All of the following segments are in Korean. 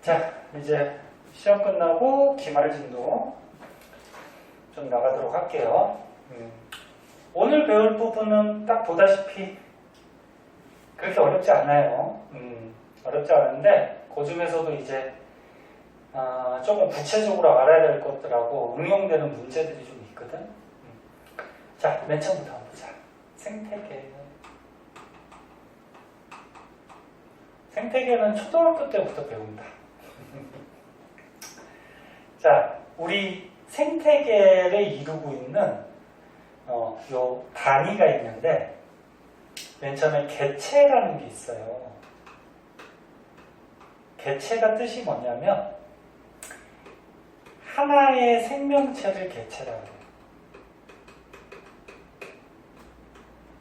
자, 이제 시험 끝나고 기말 진도 좀 나가도록 할게요. 오늘 배울 부분은 딱 보다시피 그렇게 어렵지 않아요. 어렵지 않은데 그 중에서도 이제 조금 구체적으로 알아야 될 것들하고 응용되는 문제들이 좀 있거든. 자, 맨 처음부터 한번 보자. 생태계. 생태계는 초등학교 때부터 배운다. 자, 우리 생태계를 이루고 있는 요 단위가 있는데 맨 처음에 개체라는 게 있어요. 개체가 뜻이 뭐냐면 하나의 생명체를 개체라고 해요.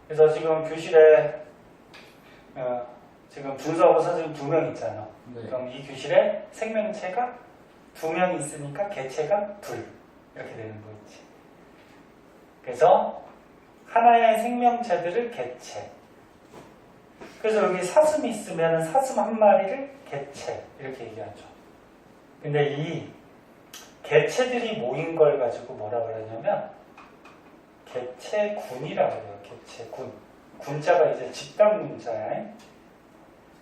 그래서 지금 교실에 지금 준서하고 선생님 2명 있잖아. 네. 그럼 이 교실에 생명체가 2명 있으니까 개체가 2 이렇게 되는 거지. 그래서 하나의 생명체들을 개체. 그래서 여기 사슴이 있으면 사슴 한 마리를 개체 이렇게 얘기하죠. 근데 이 개체들이 모인 걸 가지고 뭐라 그러냐면 개체군이라고 해요. 개체군. 군자가 이제 집단 문자야.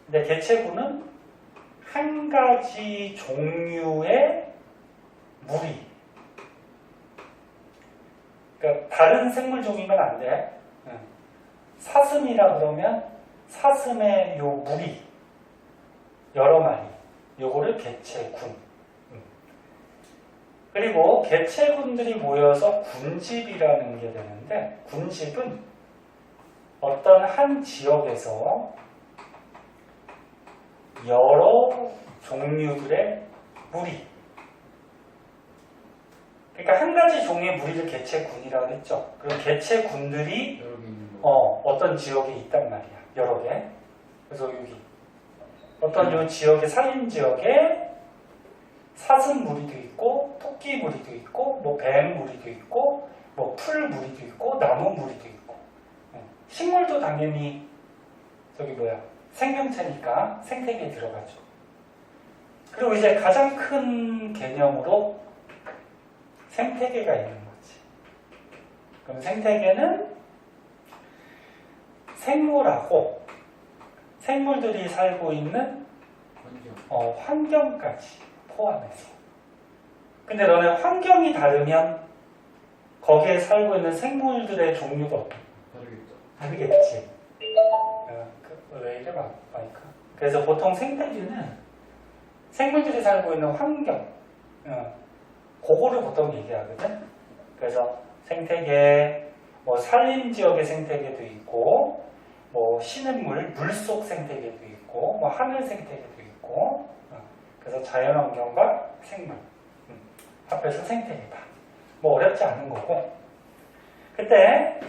근데 개체군은 한 가지 종류의 무리. 그러니까 다른 생물 종이면 안 돼. 사슴이라 그러면 사슴의 요 무리 여러 마리. 요거를 개체군. 그리고 개체군들이 모여서 군집이라는 게 되는데 군집은 어떤 한 지역에서 여러 종류들의 무리. 그러니까 한 가지 종의 무리를 개체군이라고 했죠. 그럼 개체군들이 어떤 지역에 있단 말이야. 여러 개. 그래서 여기 어떤 요 지역의 산림 지역에 사슴 무리도 있고 토끼 무리도 있고 뭐 뱀 무리도 있고 뭐 풀 무리도 있고 나무 무리도 있고 식물도 당연히 저기 생명체니까 생태계에 들어가죠. 그리고 이제 가장 큰 개념으로 생태계가 있는 거지. 그럼 생태계는 생물하고 생물들이 살고 있는 환경까지 포함해서. 근데 너네 환경이 다르면 거기에 살고 있는 생물들의 종류가 다르겠지. 왜 이래 마이크? 그래서 보통 생태계는 생물들이 살고 있는 환경, 그거를 보통 얘기하거든. 그래서 생태계, 뭐 산림 지역의 생태계도 있고, 뭐 시냇물, 물속 생태계도 있고, 뭐 하늘 생태계도 있고. 그래서 자연환경과 생물 합해서 생태계다. 뭐 어렵지 않은 거고. 그때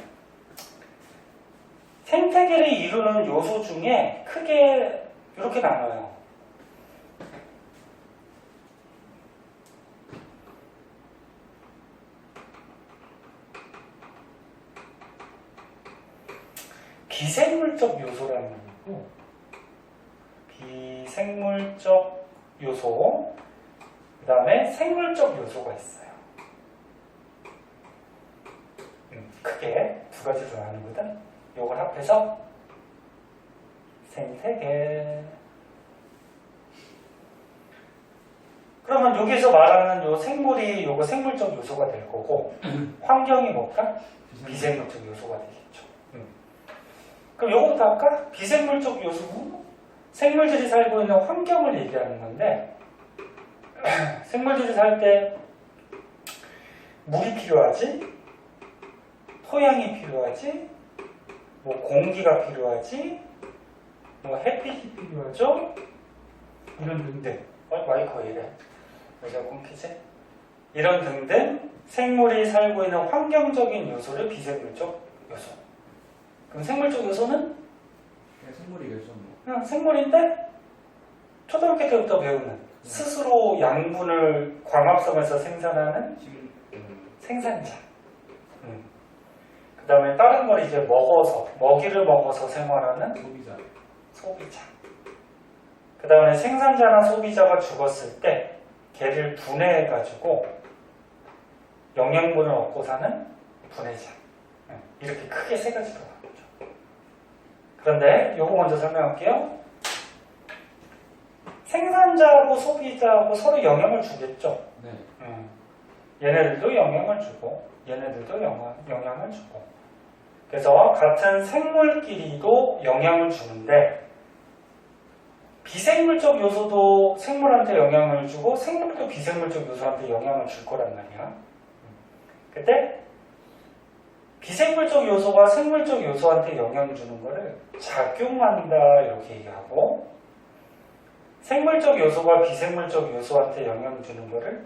생태계를 이루는 요소 중에 크게 이렇게 나눠요. 비생물적 요소라는 게 있고, 비생물적 요소, 그 다음에 생물적 요소가 있어요. 크게 2가지로 나누거든. 요걸 합해서 생태계. 그러면 여기서 말하는 요 생물이 요거 생물적 요소가 될 거고, 환경이 뭘까? 비생물적 요소가 되겠죠. 그럼 요거부터 할까? 비생물적 요소는 생물들이 살고 있는 환경을 얘기하는 건데, 생물들이 살 때 물이 필요하지, 토양이 필요하지, 뭐 공기가 필요하지, 뭐 햇빛이 필요하죠, 이런 등등. 마이크가 이래. 왜 자꾸 끊기지? 이런 등등 생물이 살고 있는 환경적인 요소를 비생물적 요소. 그럼 생물적 요소는? 생물이겠죠. 그냥 생물인데 초등학교 때부터 배우는 스스로 양분을 광합성에서 생산하는 생산자. 그 다음에 다른 걸 이제 먹이를 먹어서 생활하는 소비자. 그 다음에 생산자나 소비자가 죽었을 때 걔를 분해해가지고 영양분을 얻고 사는 분해자. 이렇게 크게 세 가지로 나오죠. 그런데 요거 먼저 설명할게요. 생산자하고 소비자하고 서로 영향을 주겠죠. 네. 얘네들도 영향을 주고 얘네들도 영향을 주고 그래서 같은 생물끼리도 영향을 주는데 비생물적 요소도 생물한테 영향을 주고 생물도 비생물적 요소한테 영향을 줄 거란 말이야. 그때 비생물적 요소가 생물적 요소한테 영향을 주는 거를 작용한다 이렇게 얘기하고 생물적 요소가 비생물적 요소한테 영향을 주는 거를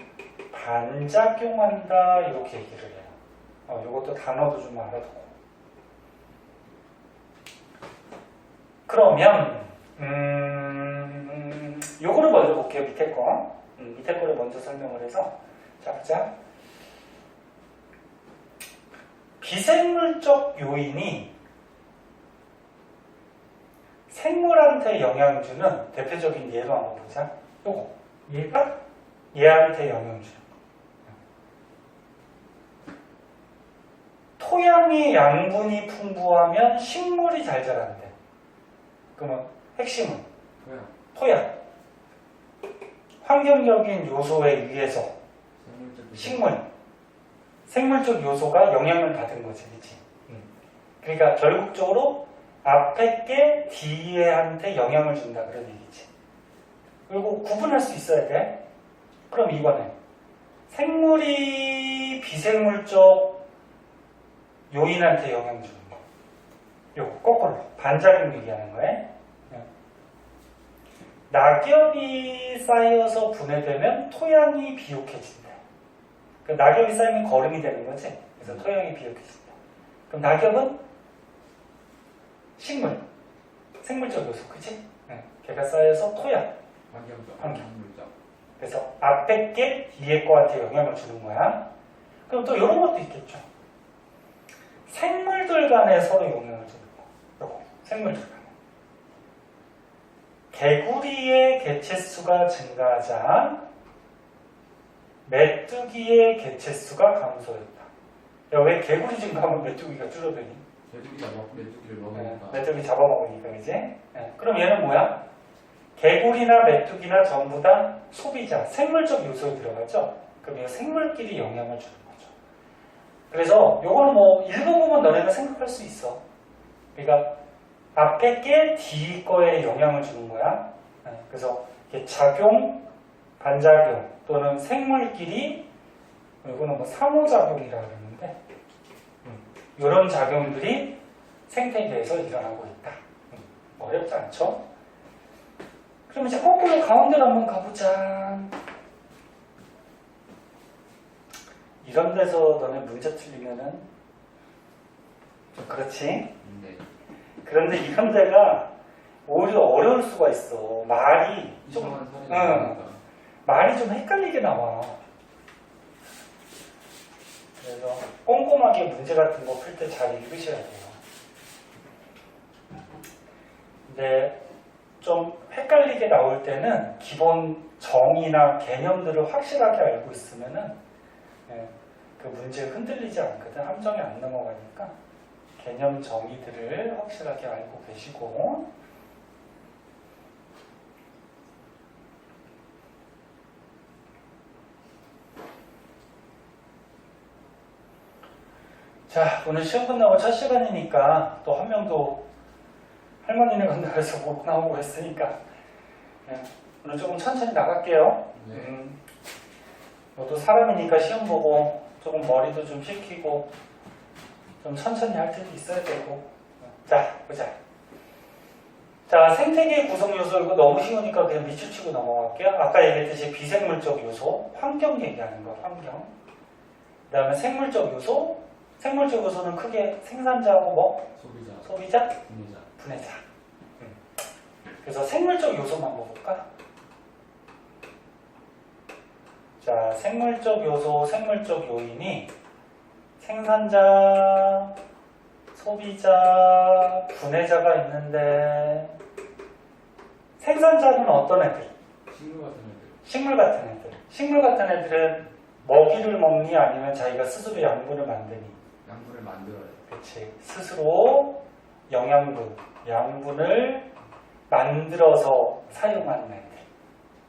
반작용한다 이렇게 얘기를 해요. 이것도 단어도 좀 알아두고. 그러면 요거를 먼저 볼게요. 밑에 거. 밑에 거를 먼저 설명을 해서 자 보자. 비생물적 요인이 생물한테 영향을 주는 대표적인 예로 한번 보자. 요거. 얘가 얘한테 영향을 주는 거. 토양의 양분이 풍부하면 식물이 잘 자란대. 그러면 핵심은 토양. 환경적인 요소에 의해서 생물적 요소가 영향을 받은 거지, 그치? 그러니까 결국적으로 앞에 게 뒤에한테 영향을 준다 그런 얘기지. 그리고 구분할 수 있어야 돼. 그럼 이거는 생물이 비생물적 요인한테 영향을 주는 거. 요거 거꾸로 반작용 얘기하는 거예요. 낙엽이 쌓여서 분해되면 토양이 비옥해진다. 그러니까 낙엽이 쌓이면 거름이 되는 거지. 그래서 토양이 비옥해진다. 그럼 낙엽은 식물, 생물적 요소, 그치? 걔가 쌓여서 토양, 환경. 그래서 앞에 게 뒤에 거한테 영향을 주는 거야. 그럼 또 이런 것도 있겠죠. 생물들 간에 서로 영향을 주는 거. 요거, 생물들 간에. 개구리의 개체수가 증가하자 메뚜기의 개체수가 감소했다. 야, 왜 개구리 증가하면 메뚜기가 줄어드니? 메뚜기를 먹으니까. 메뚜기 잡아먹으니까, 그지? 그럼 얘는 뭐야? 개구리나 메뚜기나 전부 다 소비자, 생물적 요소에 들어가죠? 그럼 이거 생물끼리 영향을 주는 거죠. 그래서 요거는 뭐 일부분은 너네가 생각할 수 있어. 그러니까 앞에 게 뒤 거에 영향을 주는 거야. 그래서 이게 작용, 반작용 또는 생물끼리 이거는 뭐 상호작용이라고 그러는데 이런 작용들이 생태계에서 일어나고 있다. 어렵지 않죠? 그럼 이제 거꾸로 가운데로 한번 가보자. 이런 데서 너네 문제 틀리면은 좀 그렇지? 네. 그런데 이런 데가 오히려 어려울 수가 있어. 말이 좀, 말이 좀 헷갈리게 나와. 그래서 꼼꼼하게 문제 같은 거 풀 때 잘 읽으셔야 돼요. 근데 좀 헷갈리게 나올 때는 기본 정의나 개념들을 확실하게 알고 있으면은 그 문제 흔들리지 않거든. 함정에 안 넘어가니까 개념 정의들을 확실하게 알고 계시고 자, 오늘 시험 끝나고 첫 시간이니까 또 한 명도 할머니네 간다해서 못 나오고 했으니까 오늘 조금 천천히 나갈게요. 네. 너도 사람이니까 시험 보고 조금 머리도 좀 식히고 좀 천천히 할 때도 있어야 되고. 자, 보자. 자, 생태계 구성 요소 이거 너무 쉬우니까 그냥 밑줄 치고 넘어갈게요. 아까 얘기했듯이 비생물적 요소, 환경 얘기하는 거, 환경. 그 다음에 생물적 요소, 생물적 요소는 크게 생산자하고 뭐? 소비자? 분해자. 그래서 생물적 요소만 볼까? 자, 생물적 요소, 생물적 요인이 생산자, 소비자, 분해자가 있는데 생산자는 어떤 애들? 식물 같은 애들. 식물 같은 애들. 식물 같은 애들은 먹이를 먹니 아니면 자기가 스스로 양분을 만드니? 양분을 만들어요. 그렇지. 스스로 양분을 만들어서 사용하는 애들.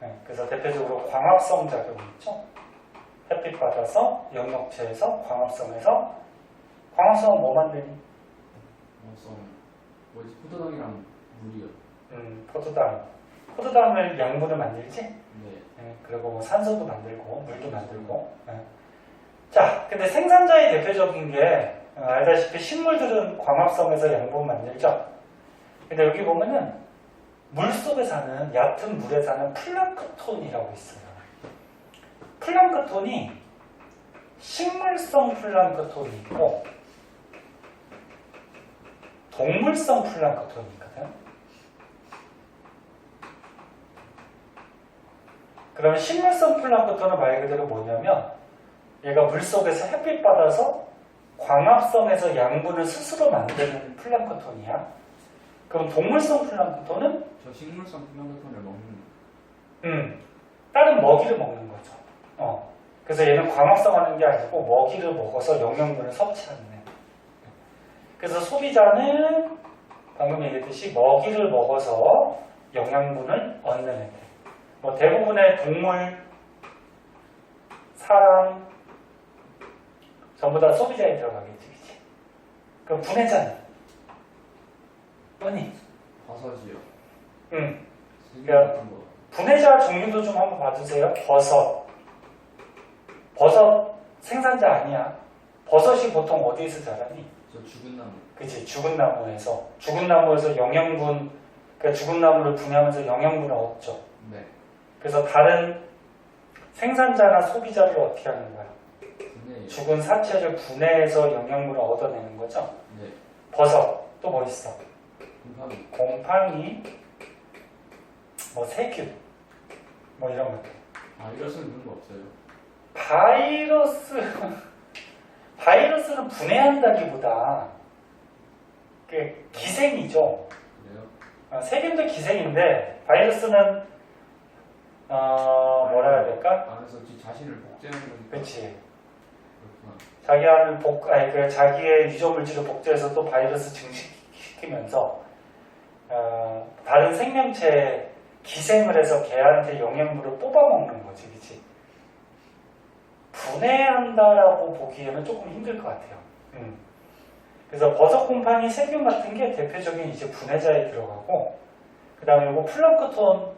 네, 그래서 대표적으로 광합성 작용이 있죠. 햇빛 받아서 영역체에서 광합성은 뭐 만드니? 뭐지? 포도당이랑 물이요. 포도당을 양분을 만들지? 네. 네, 그리고 뭐 산소도 만들고 물도 만들고. 네. 자, 근데 생산자의 대표적인 게 알다시피 식물들은 광합성에서 양분 만들죠. 근데 여기 보면은 물 속에 사는 얕은 물에 사는 플랑크톤이라고 있어요. 플랑크톤이 식물성 플랑크톤이 있고 동물성 플랑크톤이 있거든. 그러면 식물성 플랑크톤은 말 그대로 뭐냐면 얘가 물속에서 햇빛 받아서 광합성에서 양분을 스스로 만드는 플랑크톤이야. 그럼 동물성 플랑크톤은 저 식물성 플랑크톤을 먹는. 다른 먹이를 먹는 거죠. 그래서 얘는 광합성하는 게 아니고 먹이를 먹어서 영양분을 섭취하는 애. 그래서 소비자는 방금 얘기했듯이 먹이를 먹어서 영양분을 얻는 애들. 뭐 대부분의 동물, 사람 전부 다 소비자에 들어가겠지, 그치? 그럼 분해자는? 뭐니? 버섯이요. 그러니까 같은 거. 분해자 종류도 좀 한번 봐주세요. 버섯 생산자 아니야. 버섯이 보통 어디에서 자라니? 저 죽은 나무. 그치, 죽은 나무에서 영양분, 그러니까 죽은 나무를 분해하면서 영양분을 얻죠. 네. 그래서 다른 생산자나 소비자를 어떻게 하는 거야? 네. 죽은 사체를 분해해서 영양분을 얻어내는 거죠. 네. 버섯, 또 뭐 있어? 곰팡이. 뭐 세균, 뭐 이런 것들. 바이러스는 그런 거 없어요. 바이러스는 분해한다기보다 그 기생이죠. 그래요? 세균도 기생인데 바이러스는 뭐라 해야 될까? 안에서 지 자신을 복제하는 거니까. 그렇지. 그렇구나. 자기의 유전 물질을 복제해서 또 바이러스 증식시키면서 다른 생명체에 기생을 해서 걔한테 영양분을 뽑아먹는 거지, 그치? 분해한다라고 보기에는 조금 힘들 것 같아요. 그래서 버섯, 곰팡이, 세균 같은 게 대표적인 이제 분해자에 들어가고, 그 다음에 이거 플랑크톤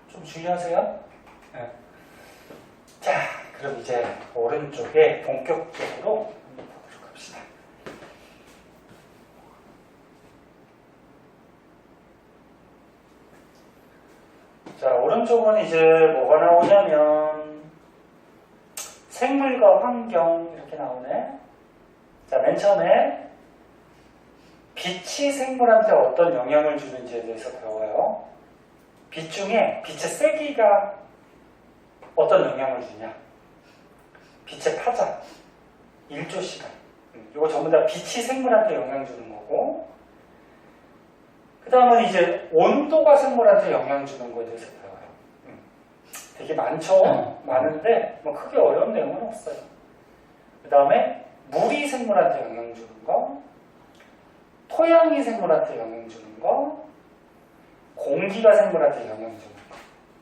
좀 주의하세요. 네. 자, 그럼 이제 오른쪽에 본격적으로 한번 보도록 합시다. 자, 오른쪽은 이제 뭐가 나오냐면 생물과 환경 이렇게 나오네. 자, 맨 처음에 빛이 생물한테 어떤 영향을 주는지에 대해서 배워요. 빛 중에 빛의 세기가 어떤 영향을 주냐. 빛의 파장, 일조시간. 이거 전부 다 빛이 생물한테 영향 주는 거고, 그 다음은 이제 온도가 생물한테 영향 주는 거에 대해서 배워요. 되게 많죠? 많은데 뭐 크게 어려운 내용은 없어요. 그 다음에 물이 생물한테 영향 주는 거, 토양이 생물한테 영향 주는 거, 공기가 생물한테 영향 주는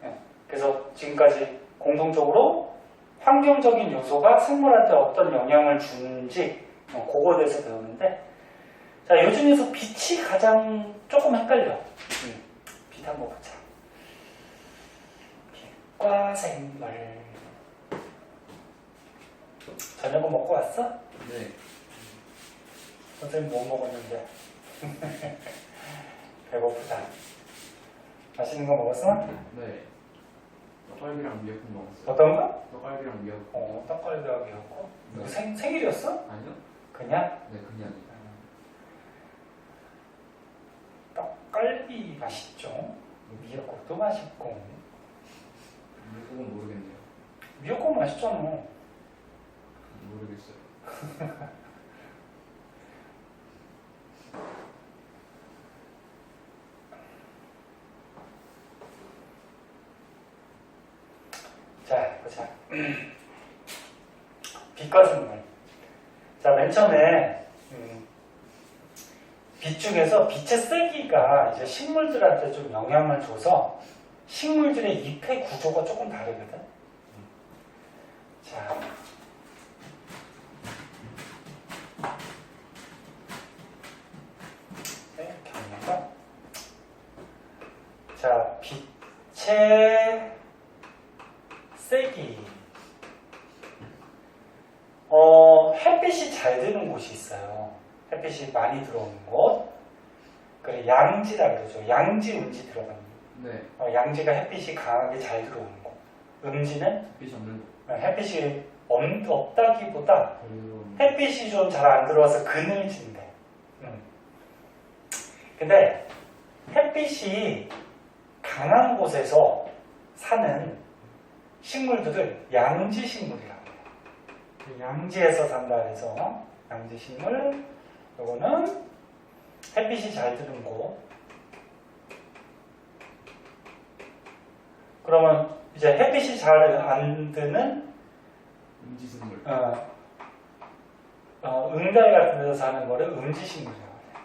거. 그래서 지금까지 공통적으로 환경적인 요소가 생물한테 어떤 영향을 주는지 그거에 대해서 배우는데, 자, 요 중에서 빛이 가장 조금 헷갈려. 빛 한번 보자. 빛과 생물. 저녁은 먹고 왔어? 네. 선생님 뭐 먹었는데? 배고프다. 맛있는 거 먹었어? 네. 떡갈비랑 미역국 먹었어요. 어떤 거? 떡갈비랑 미역국. 떡갈비하고 미역국? 네. 생일이었어? 아니요? 그냥? 네, 그냥. 떡갈비 맛있죠? 미역국도 맛있고. 미역국은 모르겠네요. 미역국 맛있잖아. 모르겠어요. 자, 보자. 빛과 식물. 자, 맨 처음에 빛 중에서 빛의 세기가 이제 식물들한테 좀 영향을 줘서 식물들의 잎의 구조가 조금 다르거든. 자, 이렇게 하면서 자, 빛의 세기. 햇빛이 잘 드는 곳이 있어요. 햇빛이 많이 들어오는 곳. 그래, 양지라 그러죠. 양지, 음지 들어가는 곳. 네. 양지가 햇빛이 강하게 잘 들어오는 곳. 음지는 빛이 없는 거. 햇빛이 없다기보다 햇빛이 좀 잘 안 들어와서 그늘진데. 근데 햇빛이 강한 곳에서 사는 식물들을 양지 식물이라고 해요. 양지에서 산다 해서 양지 식물. 요거는 햇빛이 잘 드는 곳. 그러면 이제 햇빛이 잘 안 드는 음지식물. 응달 같은 데서 사는 거를 음지식물이라고 해요.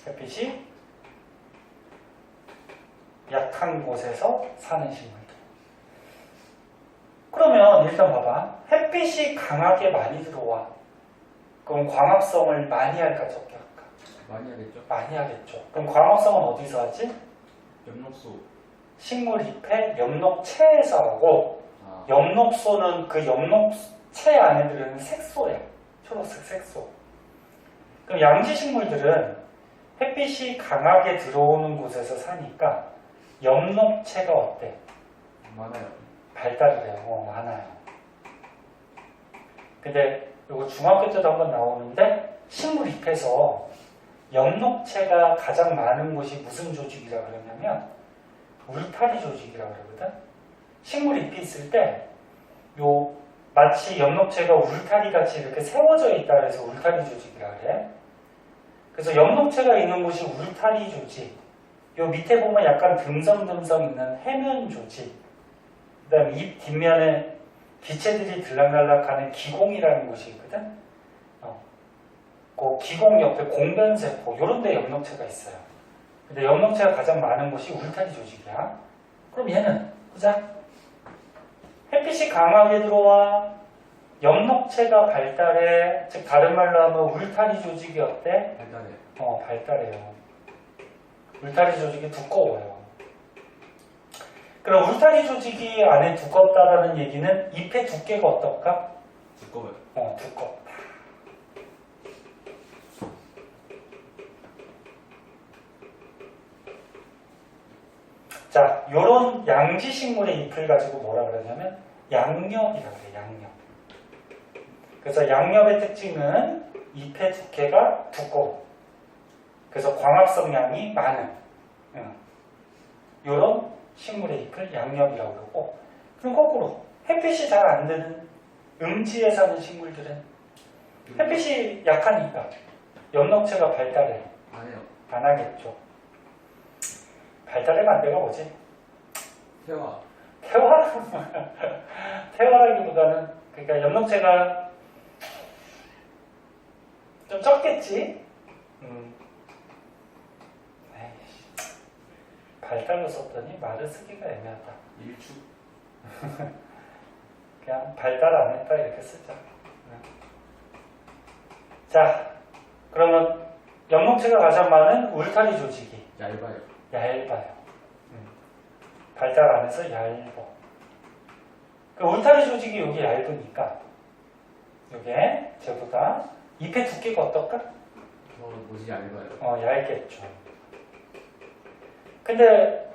햇빛이 약한 곳에서 사는 식물들. 그러면 일단 봐봐. 햇빛이 강하게 많이 들어와. 그럼 광합성을 많이 할까 적게 할까? 많이 하겠죠? 많이 하겠죠. 그럼 광합성은 어디서 하지? 엽록소. 식물 잎의 엽록체에서 하고, 아. 엽록소는 그 엽록체 안에 들어있는 색소예요. 초록색 색소. 그럼 양지식물들은 햇빛이 강하게 들어오는 곳에서 사니까 엽록체가 어때? 많아요. 발달을 해요. 많아요. 근데 이거 중학교 때도 한번 나오는데 식물 잎에서 엽록체가 가장 많은 곳이 무슨 조직이라 그러냐면 울타리 조직이라 그러거든. 식물 잎이 있을 때 요 마치 엽록체가 울타리 같이 이렇게 세워져 있다 그래서 울타리 조직이라 그래. 그래서 엽록체가 있는 곳이 울타리 조직. 요 밑에 보면 약간 듬성듬성 있는 해면 조직. 그 다음에 잎 뒷면에 기체들이 들락날락하는 기공이라는 곳이 있거든. 그 기공 옆에 공변세포 이런 데 엽록체가 있어요. 근데 엽록체가 가장 많은 곳이 울타리 조직이야. 그럼 얘는 보자. 햇빛이 강하게 들어와. 엽록체가 발달해. 즉 다른 말로 하면 울타리 조직이 어때? 발달해. 발달해요. 울타리 조직이 두꺼워요. 그럼 울타리 조직이 안에 두껍다라는 얘기는 잎의 두께가 어떨까? 두꺼워요. 두껍다. 자, 요런 양지식물의 잎을 가지고 뭐라 그러냐면 양엽이라고 그래요. 양엽. 그래서 양엽의 특징은 잎의 두께가 두꺼워. 그래서 광합성량이 많은 요런 식물의 잎을 양엽이라고 그러고, 그럼 거꾸로 햇빛이 잘 안 드는 음지에 사는 식물들은 햇빛이 약하니까 엽록체가 발달해. 안 해요. 안 하겠죠. 발달의 반대가 뭐지? 태화. 태화라기보다는 그러니까 엽록체가 좀 적겠지. 발달로 썼더니 말을 쓰기가 애매하다. 일축. 그냥 발달 안 했다 이렇게 쓰자. 자, 그러면 엽록체가 가장 많은 울타리 조직이 얇아요. 발달 안 해서 얇어. 그 울타리 조직이 여기 얇으니까 이게 저보다 잎의 두께가 어떨까? 뭐지 얇아요. 얇겠죠. 근데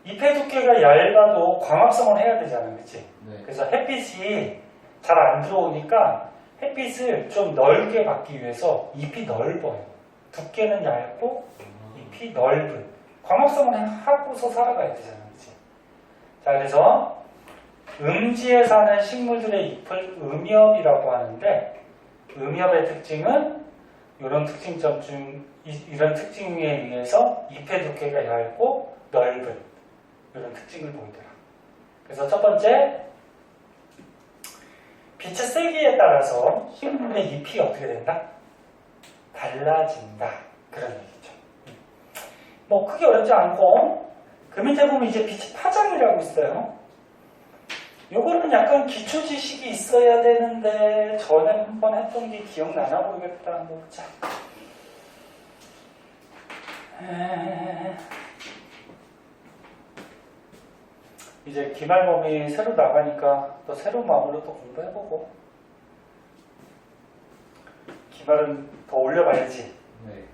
잎의 두께가 얇아도 광합성을 해야 되잖아, 그치? 네. 그래서 햇빛이 잘 안 들어오니까 햇빛을 좀 넓게 받기 위해서 잎이 넓어요. 두께는 얇고 잎이 넓은. 광합성을 하고서 살아가야 되잖아, 그치? 자, 그래서 음지에 사는 식물들의 잎을 음엽이라고 하는데, 음엽의 특징은 이런 특징에 의해서 잎의 두께가 얇고 넓은 이런 특징을 보이더라. 그래서 첫 번째, 빛의 세기에 따라서 식물의 잎이 어떻게 된다? 달라진다. 그런 얘기죠. 뭐 크게 어렵지 않고 그 밑에 보면 이제 빛의 파장이라고 있어요. 요거는 약간 기초 지식이 있어야 되는데 전에 한번 했던 게 기억나나 모르겠다. 한번 보자. 이제 기말범위 새로 나가니까 또 새로운 마음으로 또 공부해보고 기말은 더 올려봐야지. 네.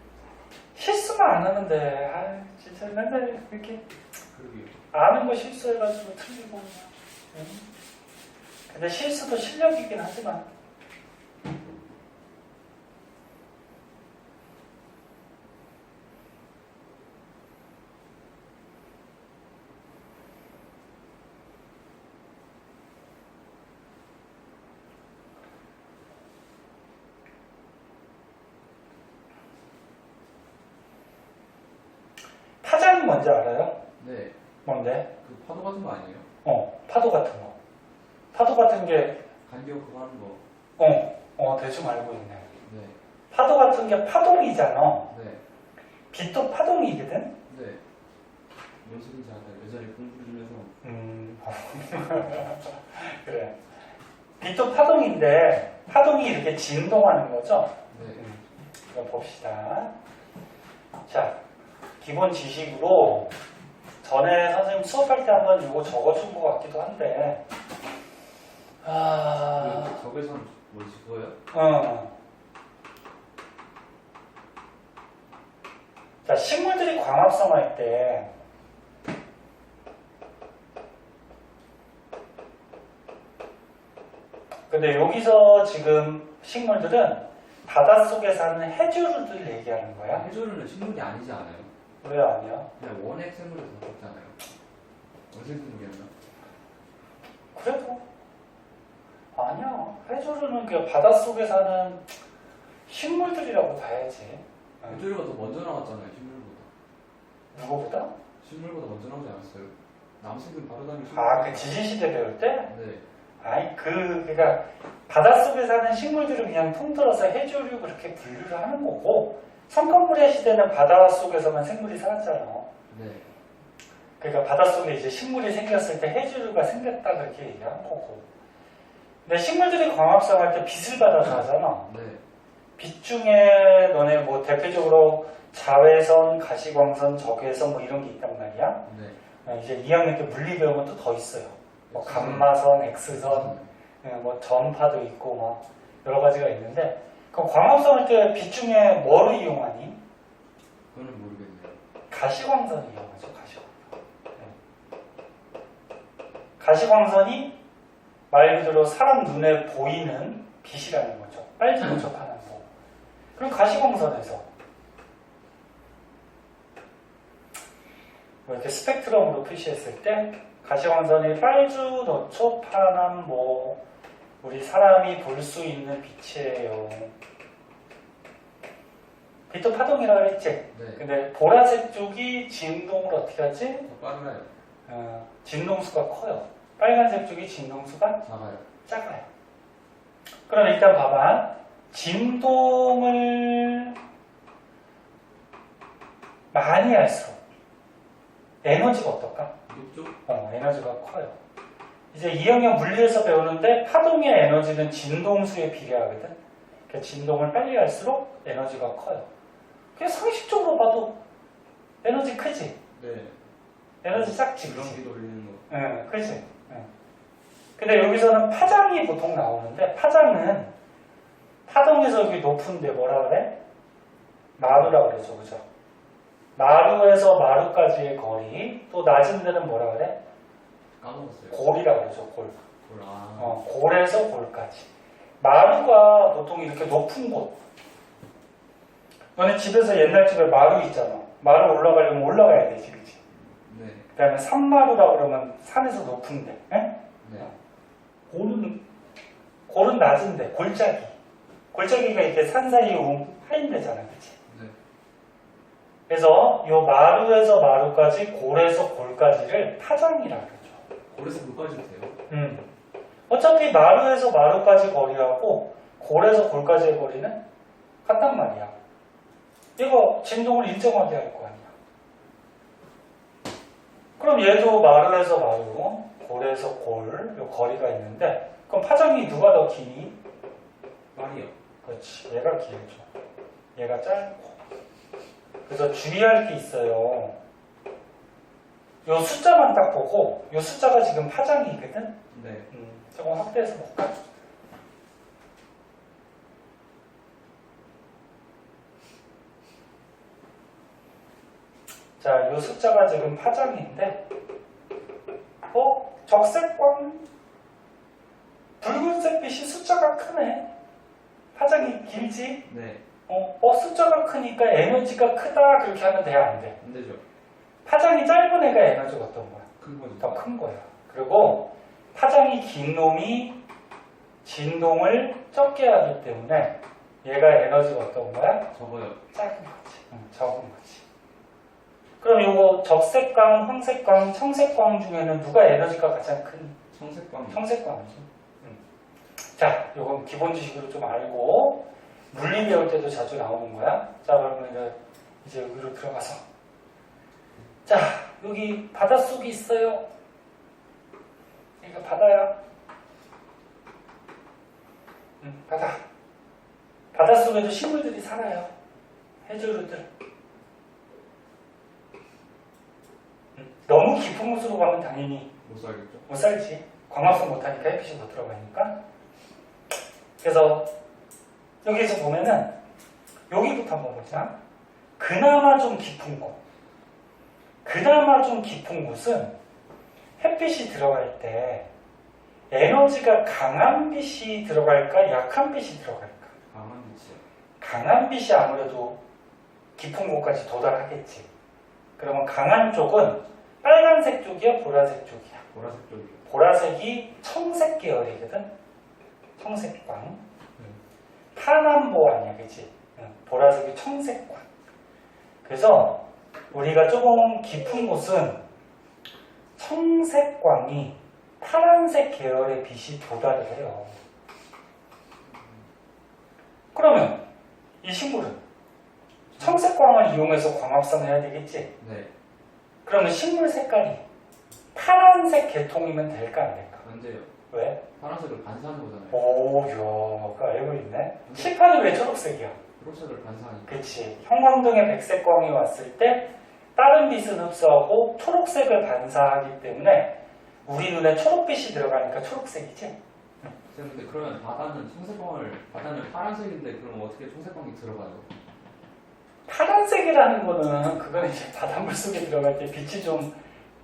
실수만 안 하는데 진짜 맨날 이렇게 그러게요. 아는 거 실수해가지고 틀리고 그냥. 근데 실수도 실력이긴 하지만 파장이 뭔지 알아요? 네. 뭔데? 그 파도 같은 거 아니에요? 파도 같은 거. 파도 같은 게 간격 그거 하는 거. 대충 알고 있네. 네. 파도 같은 게 파동이잖아. 네. 빛도 파동이거든? 네. 뭔 소리인지 알아요. 예전에 공부를 해서. 그래. 빛도 파동인데, 파동이 이렇게 진동하는 거죠? 네. 이거 봅시다. 자, 기본 지식으로 전에 선생님 수업할 때 한번 이거 적어준 것 같기도 한데, 그 적외선 뭐지 그거요? 자, 식물들이 광합성할 때, 근데 여기서 지금 식물들은 바닷속에 사는 해조류들 얘기하는 거야? 해조류는 식물이 아니지 않아요? 왜 아니야? 그냥 원핵 생물에서 먹잖아요. 원생 생물이었나? 그래도 아니야. 해조류는 그냥 바닷속에 사는 식물들이라고 봐야지. 해조류가 더 먼저 나왔잖아요. 식물보다. 누구보다? 식물보다 먼저 나오지 않았어요? 남생들 바로 다니는 그 지진시대 배울 때? 네. 아니, 그러니까 바닷속에 사는 식물들을 그냥 통틀어서 해조류 그렇게 분류를 하는 거고, 성간물의 시대는 바닷속에서만 생물이 살았잖아. 네. 그러니까 바닷속에 이제 식물이 생겼을 때 해조류가 생겼다 그렇게 얘기한 거고. 근데 식물들이 광합성할 때 빛을 받아서 하잖아. 네. 빛 중에 너네 뭐 대표적으로 자외선, 가시광선, 적외선 뭐 이런 게 있단 말이야. 네. 이제 2학년 때 물리 배우면 또 더 있어요. 뭐 감마선, X선, 뭐 전파도 있고 뭐 여러 가지가 있는데, 그럼 광합성할 때 빛 중에 뭐를 이용하니? 그거는 모르겠네요. 가시광선을 이용하죠. 가시광선이 말 그대로 사람 눈에 보이는 빛이라는 거죠. 빨리 모접하는 거. 그럼 가시광선에서 뭐 이렇게 스펙트럼으로 표시했을 때 가시광선이 빨주, 너초, 파남, 뭐 우리 사람이 볼 수 있는 빛이에요. 빛도 파동이라고 했지? 네. 근데 보라색 쪽이 진동을 어떻게 하지? 더 빨라요. 진동수가 커요. 빨간색 쪽이 진동수가 작아요. 작아요. 그럼 일단 봐봐. 진동을 많이 할수록 에너지가 어떨까? 높죠? 에너지가 커요. 이제 2학년 물리에서 배우는데 파동의 에너지는 진동수에 비례하거든. 그러니까 진동을 빨리 할수록 에너지가 커요. 그냥 상식적으로 봐도 에너지 크지? 네. 에너지 작지? 그런 그치? 게 돌리는 거. 응, 그치? 응. 근데 여기서는 파장이 보통 나오는데, 파장은 파동에서 여기 높은데 뭐라 그래? 마루라 그러죠, 그죠? 마루에서 마루까지의 거리, 또 낮은 데는 뭐라 그래? 까먹었어요. 골이라 그러죠, 골. 골. 골에서 골까지. 마루가 보통 이렇게 높은 곳. 너네 집에서 옛날 집에 마루 있잖아. 마루 올라가려면 올라가야 되지, 그치? 네. 그 다음에 산마루라 그러면 산에서 높은데, 에? 네. 골은 낮은데, 골짜기. 골짜기가 이렇게 산 사이에 파인 데잖아, 그치? 네. 그래서 요 마루에서 마루까지, 골에서 골까지를 파장이라 그러죠. 골에서 골까지 돼요? 어차피 마루에서 마루까지 거리하고 골에서 골까지의 거리는 같단 말이야. 이거 진동을 일정하게 할 거 아니야. 그럼 얘도 마루에서 마루, 골에서 골, 요 거리가 있는데, 그럼 파장이 누가 더 기니? 말이요. 그렇지. 얘가 길죠. 얘가 짧고. 그래서 주의할 게 있어요. 요 숫자만 딱 보고, 요 숫자가 지금 파장이거든? 네. 조금 확대해서 볼까? 자, 요 숫자가 지금 파장인데, 적색광, 붉은색 빛이 숫자가 크네. 파장이 길지? 네. 숫자가 크니까 에너지가 크다 그렇게 하면 돼야 안 돼. 안 되죠. 파장이 짧은 애가 에너지가 어떤 거야? 큰 거죠. 더 큰 거야. 그리고 파장이 긴 놈이 진동을 적게 하기 때문에 얘가 에너지가 어떤 거야? 적어요. 작은 거지. 적은 거지. 그럼 요거 적색광, 황색광, 청색광 중에는 누가 에너지가 가장 큰? 청색광. 청색광이지. 자, 요건 기본 지식으로 좀 알고 물리 배울 때도 자주 나오는 거야. 자, 그러면 이제 여기로 들어가서, 자, 여기 바닷속이 있어요. 여기가 바다야. 바다. 바닷속에도 식물들이 살아요. 해조류들. 너무 깊은 곳으로 가면 당연히 못 살겠죠? 못 살지. 광합성 못하니까 햇빛이 못 들어가니까. 그래서 여기서 보면은 여기부터 한번 보자. 그나마 좀 깊은 곳. 그나마 좀 깊은 곳은 햇빛이 들어갈 때 에너지가 강한 빛이 들어갈까, 약한 빛이 들어갈까? 강한 빛이요. 강한 빛이 아무래도 깊은 곳까지 도달하겠지. 그러면 강한 쪽은 빨간색 쪽이야, 보라색 쪽이야? 보라색 쪽이요. 보라색이 청색 계열이거든. 청색광. 파남보 아니야, 그치? 보라색이 청색광. 그래서 우리가 조금 깊은 곳은 청색광이 파란색 계열의 빛이 도달을 해요. 그러면 이 식물은 청색광을 이용해서 광합성을 해야 되겠지? 네. 그러면 식물 색깔이 파란색 계통이면 될까 안 될까? 안 돼요. 왜? 파란색을 반사하는 거잖아요. 오, 야, 그거 알고 있네. 칠판이 왜 초록색이야? 초록색을 반사하니까. 그치. 형광등에 백색광이 왔을 때 다른 빛은 흡수하고 초록색을 반사하기 때문에 우리 눈에 초록빛이 들어가니까 초록색이지? 근데 그러면 바다는 파란색인데 그럼 어떻게 청색광이 들어가요? 파란색이라는 거는 그건 이제 바닷물 속에 들어갈 때 빛이 좀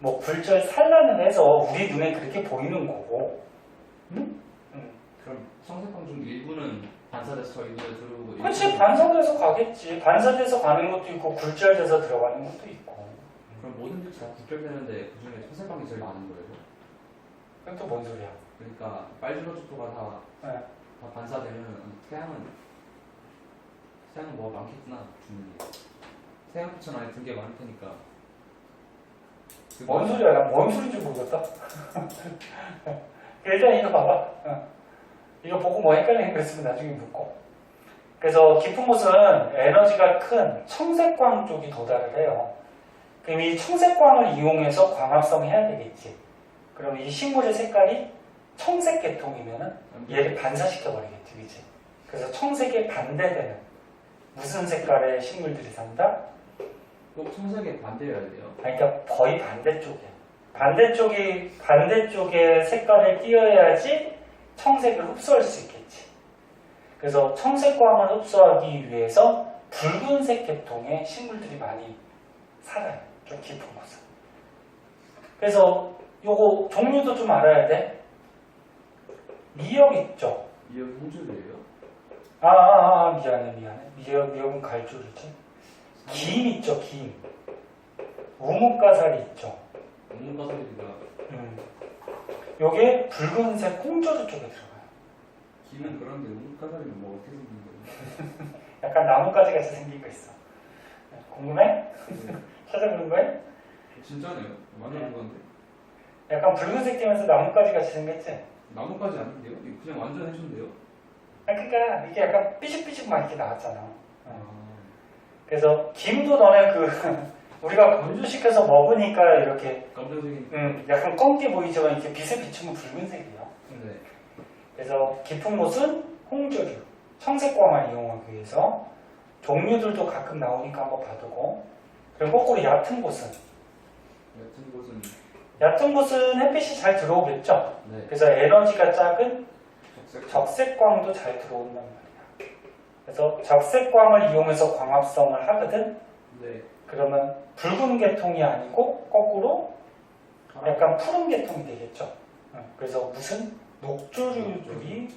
뭐 굴절 산란을 해서 우리 눈에 그렇게 보이는 거고. 그럼 청색광 중 일부는 반사돼서 저 일부에 들어오고 그치, 반사돼서 가겠지. 반사돼서 가는 것도 있고 굴절돼서 들어가는 것도 있고. 그럼 모든 빛이 다 굴절되는데 그 중에 청색광이 제일 많은 거예요? 그건 또 뭔 소리야? 그러니까 빨주노초토가 네. 다 반사되면 태양은 뭐가 많겠구나. 태양빛은 안에 든 게 많을 테니까. 뭔 소리야? 난 뭔 소리인지 모르겠다. 일단 이거 봐봐. 이거 보고 뭐 헷갈리는 거 있으면 나중에 묻고. 그래서 깊은 곳은 에너지가 큰 청색광 쪽이 도달을 해요. 그럼 이 청색광을 이용해서 광합성 해야 되겠지. 그럼 이 식물의 색깔이 청색 계통이면은 얘를 반사시켜버리겠지, 그치? 그래서 청색에 반대되는 무슨 색깔의 식물들이 산다? 꼭 청색에 반대여야 돼요. 그러니까 거의 반대쪽이야. 반대쪽에 색깔을 띄어야지 청색을 흡수할 수 있겠지. 그래서 청색광을 흡수하기 위해서 붉은색 계통의 식물들이 많이 살아요. 좀 깊은 곳은. 그래서 요거 종류도 좀 알아야 돼. 미역 있죠? 미역 홍주류예요? 미안해. 미역은 갈줄이지. 김 있죠, 김. 우뭇가사리 있죠. 우뭇가사리가 요게 붉은색 홍조류 쪽에 들어가요. 김은 그런데 우뭇가사리는 뭐 어떻게 생긴 거예요? 약간 나뭇가지 같이 생긴 거 있어. 궁금해? 네. 찾아보는 거야? 진짜네요. 완전 그건데. 약간 붉은색 띠면서 나뭇가지 같이 생겼지? 나뭇가지 아닌데요? 이거 그냥 완전 해준대요. 그러니까 이게 약간 삐죽삐죽 막 이렇게 나왔잖아. 아, 그래서 김도 너네 우리가 분주시켜서 먹으니까 이렇게 검정색이. 약간 검게 보이지만 이렇게 빛을 비추면 붉은색이에요. 네. 그래서 깊은 곳은 홍조류, 청색광을 이용하기 위해서 종류들도 가끔 나오니까 한번 봐두고, 그리고 거꾸로 얕은 곳은 얕은 곳은 햇빛이 잘 들어오겠죠. 네. 그래서 에너지가 작은 적색. 적색광도 잘 들어온단 말이야. 그래서 적색광을 이용해서 광합성을 하거든. 네. 그러면 붉은 계통이 아니고 거꾸로 약간 푸른 계통이 되겠죠. 그래서 무슨 녹조류들이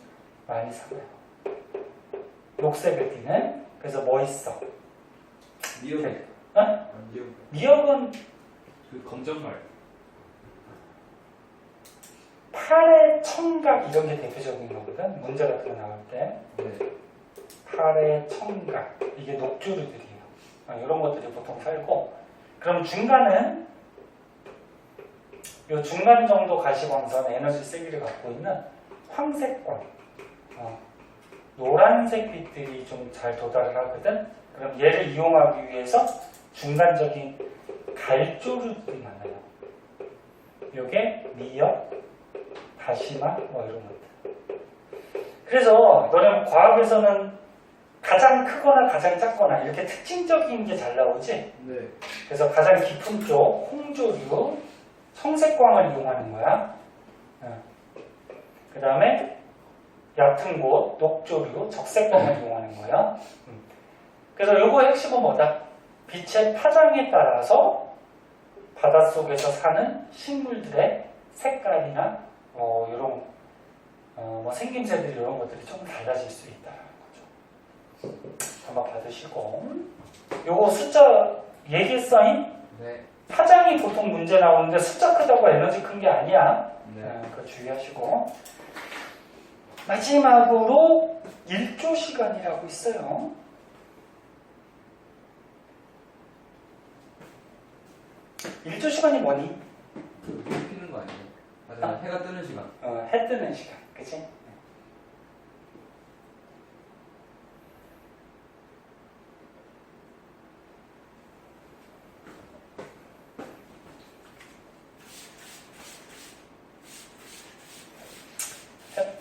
많이 살아요. 녹색을 띠는. 그래서 뭐 있어? 미역. 어? 미역. 미역은 그 검정말. 파래, 청각 이런 게 대표적인 거거든. 문제 같은 거 나올 때. 네. 파래, 청각 이게 녹조류들이에요. 이런 것들이 보통 살고, 그럼 중간은 이 중간 정도 가시광선 에너지 세기를 갖고 있는 황색광, 노란색 빛들이 좀 잘 도달을 하거든. 그럼 얘를 이용하기 위해서 중간적인 갈조류들이 많아요. 요게 미역, 다시마 뭐 이런 것들. 그래서 너는 과학에서는 가장 크거나 가장 작거나 이렇게 특징적인 게 잘 나오지? 네. 그래서 가장 깊은 쪽 홍조류, 청색광을 이용하는 거야. 그 다음에 얕은 곳 녹조류, 적색광을 이용하는 거야. 그래서 요거의 핵심은 뭐다? 빛의 파장에 따라서 바닷속에서 사는 식물들의 색깔이나 이런 생김새들 이런 것들이 조금 달라질 수 있다는 거죠. 한번 받으시고, 요거 숫자 얘기했어잉? 네. 파장이 보통 문제 나오는데 숫자 크다고 에너지 큰 게 아니야. 네. 그거 주의하시고, 마지막으로 일조 시간이라고 있어요. 일조 시간이 뭐니? 그 피는 거 아니에요? 맞아요. 해가 뜨는 시간. 해 뜨는 시간, 그치?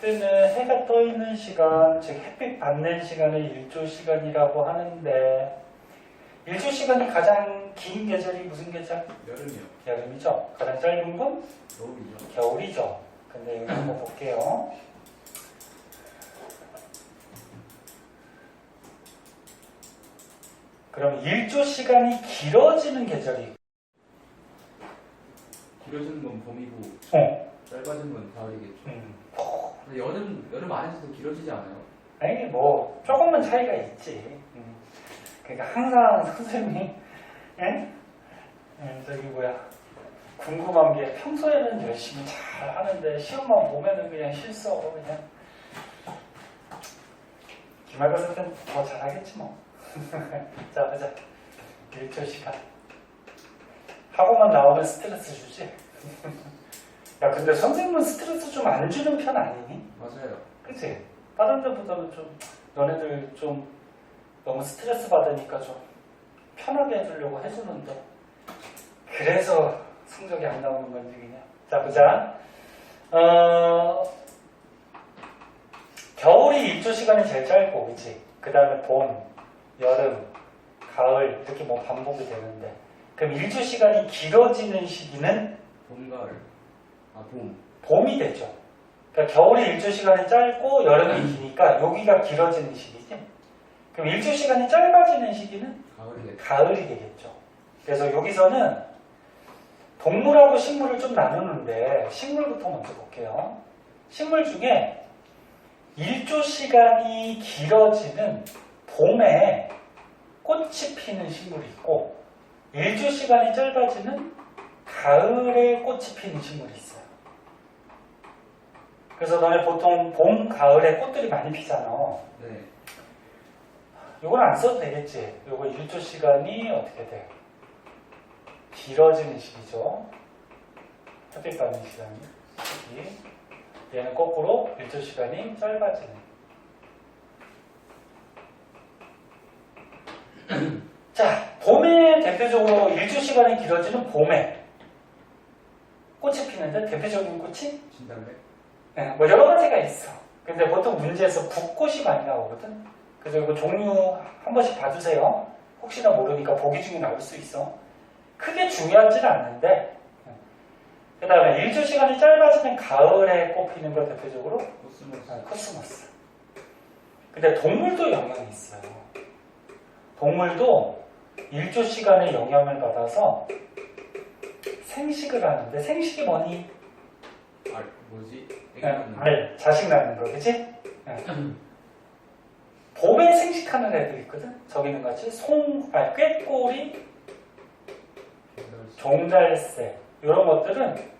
해가 떠 있는 시간, 즉 햇빛 받는 시간을 일조 시간이라고 하는데, 일조 시간이 가장 긴 계절이 무슨 계절? 여름이요. 여름이죠. 가장 짧은 건 겨울이죠. 겨울이죠. 근데 여기 한번 볼게요. 그럼 일조 시간이 길어지는 계절이 길어지는 건 봄이고 짧아지는 건 가을이겠죠. 근데 여름 안에서도 길어지지 않아요? 아니 뭐 조금은 차이가 있지. 그러니까 항상 선생님이 저기 궁금한 게 평소에는 열심히 잘 하는데 시험만 보면은 그냥 실수 그냥 기말고사 때는 더 잘하겠지 뭐. 자 보자. 일조 시간 학원만 나오면 스트레스 주지. 야 근데 선생님은 스트레스 좀 안 주는 편 아니니? 맞아요. 그치? 다른 데보다는 좀 너네들 좀 너무 스트레스 받으니까 좀 편하게 해주려고 해주는데 그래서 성적이 안 나오는 건지 그냥. 자 보자. 겨울이 일조 시간이 제일 짧고 그치? 그 다음에 봄, 여름, 가을 이렇게 뭐 반복이 되는데 그럼 일조 시간이 길어지는 시기는 봄, 가을. 봄. 봄이 되죠. 그러니까 겨울이 일조 시간이 짧고 여름이 기니까 여기가 길어지는 시기지. 그럼 일조 시간이 짧아지는 시기는 가을이 되겠죠. 그래서 여기서는 동물하고 식물을 좀 나누는데 식물부터 먼저 볼게요. 식물 중에 일조 시간이 길어지는 봄에 꽃이 피는 식물이 있고 일조 시간이 짧아지는 가을에 꽃이 피는 식물이 있어요. 그래서 너네 보통 봄, 가을에 꽃들이 많이 피잖아. 네. 이건 안 써도 되겠지. 이거 일조 시간이 어떻게 돼? 길어지는 시기죠. 햇빛 받는 시간이. 얘는 거꾸로 일조 시간이 짧아지는. 자, 봄에 대표적으로 일조 시간이 길어지는 봄에 꽃이 피는데 대표적인 꽃이 진달래? 네, 뭐 여러 가지가 있어. 근데 보통 문제에서 붓꽃이 많이 나오거든. 그래서 이거 종류 한 번씩 봐주세요. 혹시나 모르니까 보기 중에 나올 수 있어. 크게 중요하지는 않는데. 그 다음에 일조 시간이 짧아지는 가을에 꽃피는 거 대표적으로 코스모스. 코스모스. 근데 동물도 영향이 있어요. 동물도 일조 시간에 영향을 받아서 생식을 하는데 생식이 뭐니? 뭐지? 알, 자식 낳는 거, 그치? 봄에 생식하는 애들 있거든? 저기는 같이 꾀꼬리, 종달새 이런 것들은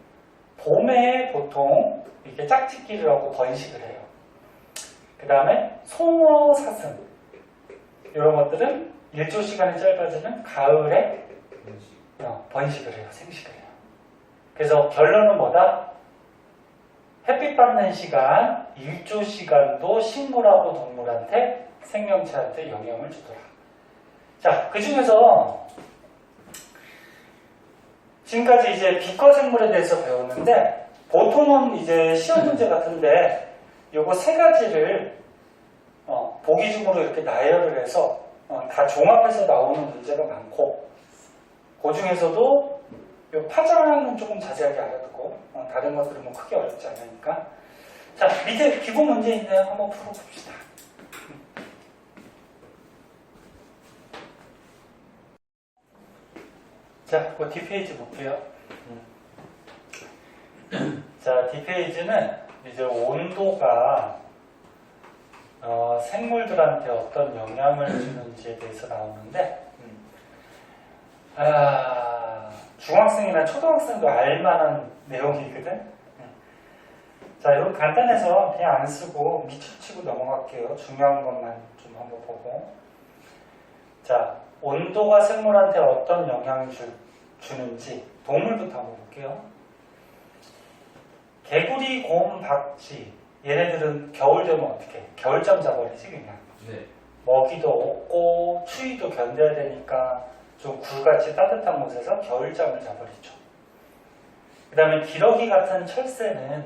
봄에 보통 이렇게 짝짓기를 하고 번식을 해요. 그 다음에 송어, 사슴 이런 것들은 일조 시간이 짧아지는 가을에 번식을 해요. 생식을 해요. 그래서 결론은 뭐다? 햇빛 받는 시간, 일조 시간도 식물하고 동물한테 생명체한테 영향을 주더라. 자, 그 중에서 지금까지 이제 빛과 생물에 대해서 배웠는데 보통은 이제 시험 문제 같은데 요거 세 가지를 보기 중으로 이렇게 나열을 해서 다 종합해서 나오는 문제가 많고 그 중에서도 요 파장은 조금 자세하게 알아두고 다른 것들은 뭐 크게 어렵지 않으니까. 자, 밑에 기본 문제 있네요. 한번 풀어봅시다. 자, 그 뒷페이지 볼게요. 자, 뒷페이지는 이제 온도가 생물들한테 어떤 영향을 주는지에 대해서 나오는데 중학생이나 초등학생도 알만한 내용이거든. 자, 이거 간단해서 그냥 안 쓰고 밑줄 치고 넘어갈게요. 중요한 것만 좀 한번 보고. 자, 온도가 생물한테 어떤 영향을 주는지 동물부터 한번 볼게요. 개구리, 곰, 박쥐 얘네들은 겨울 되면 어떻게 해? 겨울잠 자버리지 그냥. 네. 먹이도 없고 추위도 견뎌야 되니까 좀 굴같이 따뜻한 곳에서 겨울잠을 자버리죠. 그 다음에 기러기 같은 철새는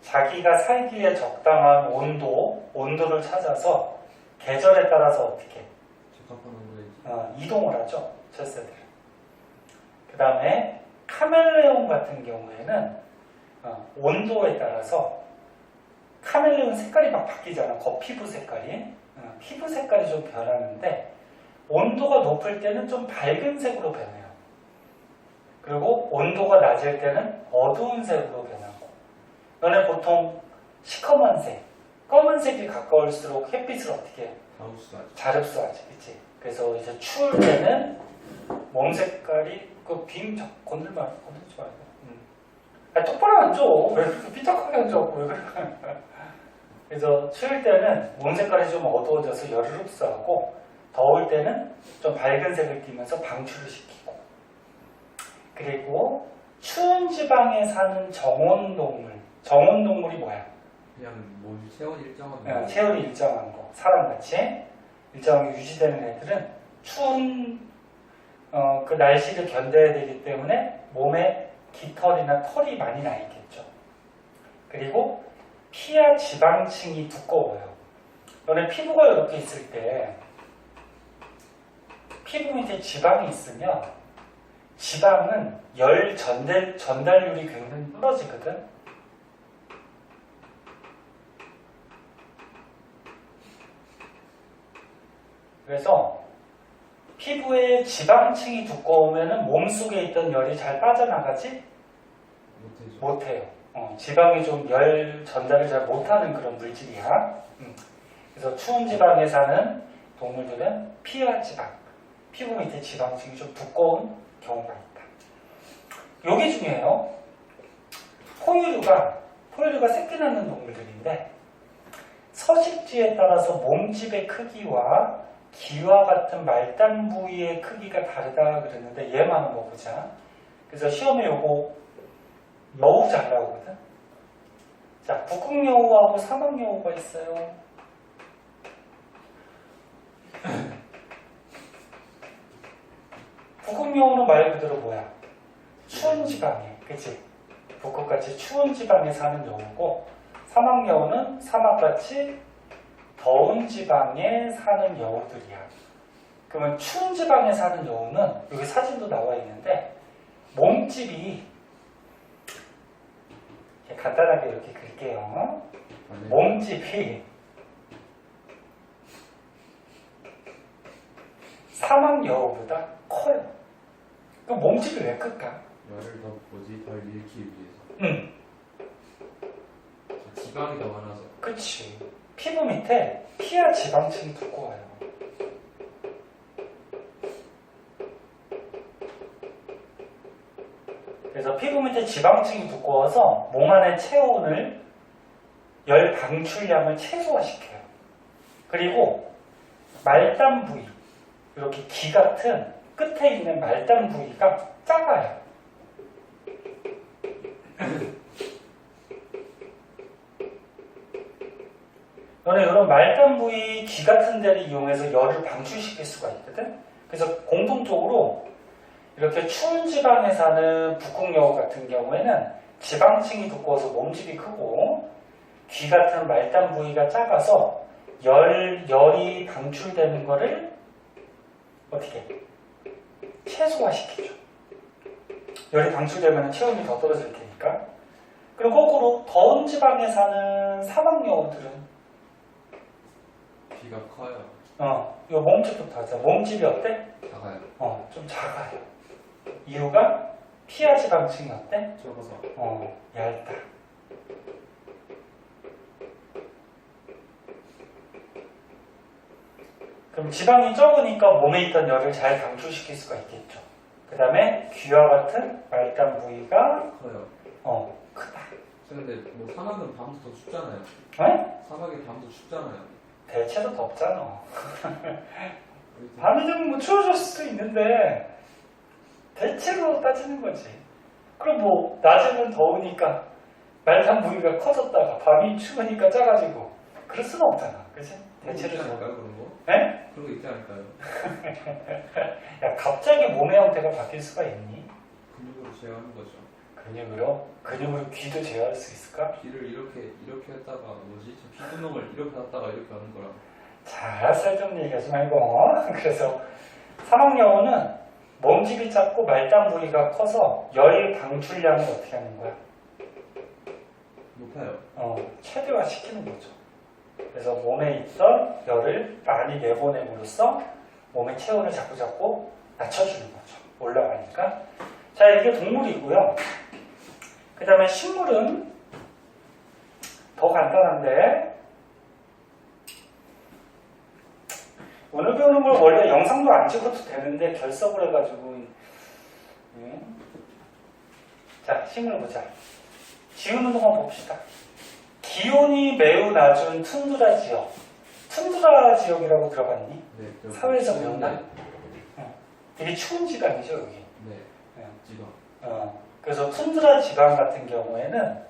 자기가 살기에 적당한 온도를 찾아서 계절에 따라서 어떻게 이동을 하죠. 철새들은. 그 다음에 카멜레온 같은 경우에는 온도에 따라서 카멜레온 색깔이 막 바뀌잖아. 피부 색깔이. 피부 색깔이 좀 변하는데 온도가 높을 때는 좀 밝은 색으로 변해요. 그리고 온도가 낮을 때는 어두운 색으로 변하고. 너네 보통 시커먼 색, 검은색이 가까울수록 햇빛을 어떻게 해? 잘 흡수하지, 그치? 그래서 이제 추울 때는 몸 색깔이 빔 건들지 말고. 똑바로 앉아. 왜 그렇게 삐딱하게 앉아? 왜 그래? 그래서 추울 때는 몸 색깔이 좀 어두워져서 열을 흡수하고 더울 때는 좀 밝은 색을 띠면서 방출을 시키고. 그리고 추운 지방에 사는 정온동물이 뭐야? 그냥 체온이 일정한 거. 체온이 일정한 거. 사람같이 일정하게 유지되는 애들은 추운 그 날씨를 견뎌야 되기 때문에 몸에 깃털이나 털이 많이 나 있겠죠. 그리고 피하 지방층이 두꺼워요. 너네 피부가 이렇게 있을 때 피부 밑에 지방이 있으면 지방은 열 전달률이 굉장히 떨어지거든. 그래서 피부에 지방층이 두꺼우면 몸속에 있던 열이 잘 빠져나가지 못해요. 지방이 좀 열 전달을 잘 못하는 그런 물질이야. 그래서 추운 지방에 사는 동물들은 피하 지방, 피부 밑에 지방층이 좀 두꺼운 경우가 있다. 요게 중요해요. 포유류가 새끼 낳는 동물들인데 서식지에 따라서 몸집의 크기와 기와 같은 말단 부위의 크기가 다르다 그랬는데 얘만 한번 보자. 그래서 시험에 요거 여우 잘 나오거든. 자, 북극여우하고 사막여우가 있어요. 북극여우는 말 그대로 뭐야? 추운 지방에, 그치? 북극같이 추운 지방에 사는 여우고, 사막여우는 사막같이 더운 지방에 사는 여우들이야. 그러면 추운 지방에 사는 여우는 여기 사진도 나와 있는데 몸집이 간단하게 이렇게 그릴게요. 몸집이 사막여우보다 커요. 그럼 몸집이 왜 클까? 열을 더 덜 잃기 위해서. 응. 지방이 더 많아서. 그치. 피부 밑에 피하 지방층이 두꺼워요. 그래서 피부 밑에 지방층이 두꺼워서 몸 안의 체온을 열 방출량을 최소화시켜요. 그리고 말단 부위, 이렇게 귀 같은 끝에 있는 말단 부위가 작아요. 너네 이런 말단 부위 귀 같은 데를 이용해서 열을 방출시킬 수가 있거든. 그래서 공통적으로 이렇게 추운 지방에 사는 북극여우 같은 경우에는 지방층이 두꺼워서 몸집이 크고 귀 같은 말단 부위가 작아서 열이 방출되는 거를 어떻게 최소화시키죠. 열이 방출되면 체온이 더 떨어질 테니까. 그리고 거꾸로 더운 지방에 사는 사막여우들은 귀가 커요. 이 몸집부터 하자. 몸집이 어때? 작아요. 좀 작아요. 이유가 피하 지방층이 어때? 적어서. 얇다. 그럼 지방이 적으니까 몸에 있던 열을 잘 방출시킬 수가 있겠죠. 그 다음에 귀와 같은 말단 부위가 커요. 크다. 근데 뭐 사막은 밤도 더 춥잖아요. 네? 사막이 밤도 춥잖아요. 대체로 덥잖아. 밤이 좀 뭐 추워질 수도 있는데 대체로 따지는 거지. 그럼 뭐 낮에는 더우니까 말단 부위가 커졌다가 밤이 추우니까 작아지고 그럴 수는 없잖아. 그치? 있지 않을까요 그런 거? 네? 그런 거 있지 않을까요? 야, 갑자기 몸의 형태가 바뀔 수가 있니? 근육으로 제어하는 거죠. 근육으로? 근육으로 귀도 제어할 수 있을까? 귀를 이렇게 했다가 뭐지? 저 귓구멍을 이렇게 놨다가 이렇게 하는 거랑. 자, 쓸데없는 얘기하지 말고. 그래서 사막여우는 몸집이 작고 말단 부위가 커서 열 방출량을 어떻게 하는 거야? 높아요. 최대화시키는 거죠. 그래서 몸에 있던 열을 많이 내보냄으로써 몸의 체온을 자꾸 낮춰주는 거죠. 올라가니까. 자, 이게 동물이고요. 그 다음에 식물은 더 간단한데 오늘 배우는 걸 원래 영상도 안 찍어도 되는데 결석을 해가지고 자, 식물 보자. 지우는 동안 봅시다. 기온이 매우 낮은 툰드라 지역. 툰드라 지역이라고 들어봤니? 네. 사회에서 배웠나? 되게 추운 지방이죠, 여기. 네. 지방. 그래서 툰드라 지방 같은 경우에는